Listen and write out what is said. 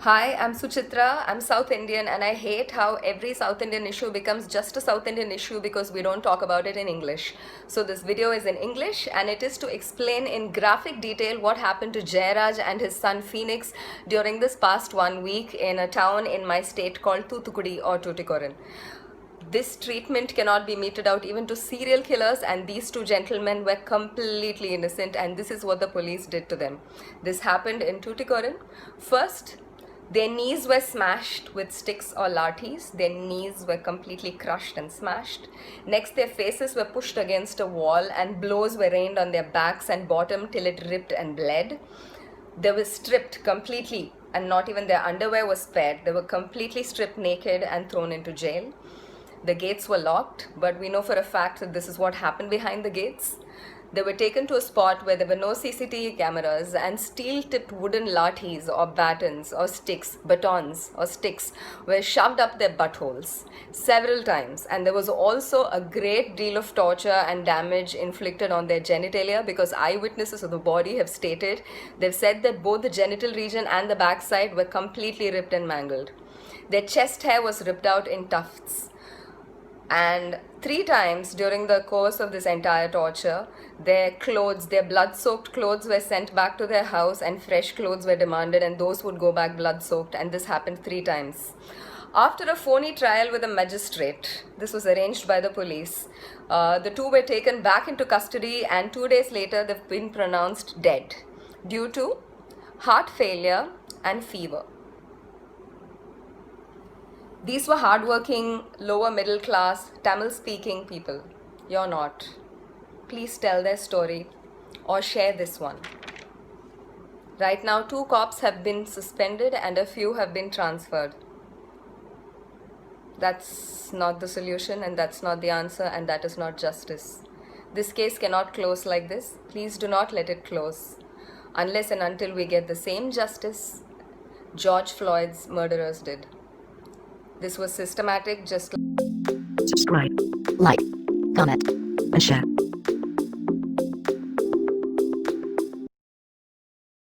Hi, I'm Suchitra. I'm South Indian, and I hate how every South Indian issue becomes just a South Indian issue because we don't talk about it in English. So, this video is in English, and it is to explain in graphic detail what happened to Jayaraj and his son Phoenix during this past 1 week in a town in my state called Thuthukudi or Tuticorin. This treatment cannot be meted out even to serial killers, and these two gentlemen were completely innocent, and this is what the police did to them. This happened in Tuticorin. First, their knees were smashed with sticks or lathis. Their knees were completely crushed and smashed. Next, their faces were pushed against a wall and blows were rained on their backs and bottom till it ripped and bled. They were stripped completely, and not even their underwear was spared. They were completely stripped naked and thrown into jail. The gates were locked, but we know for a fact that this is what happened behind the gates. They were taken to a spot where there were no CCTV cameras, and steel-tipped wooden lathis or batons or sticks, batons or sticks were shoved up their buttholes several times. And there was also a great deal of torture and damage inflicted on their genitalia, because eyewitnesses of the body have stated, they've said that both the genital region and the backside were completely ripped and mangled. Their chest hair was ripped out in tufts. And 3 times during the course of this entire torture, their clothes, their blood-soaked clothes were sent back to their house, and fresh clothes were demanded, and those would go back blood-soaked, and this happened 3 times. After a phony trial with a magistrate, this was arranged by the police, the two were taken back into custody, and 2 days later they've been pronounced dead due to heart failure and fever. These were hardworking, lower middle class, Tamil speaking people. You're not. Please tell their story or share this one. Right now, 2 cops have been suspended and a few have been transferred. That's not the solution, and that's not the answer, and that is not justice. This case cannot close like this. Please do not let it close unless and until we get the same justice George Floyd's murderers did. This was systematic, just Subscribe, like, comment, and share.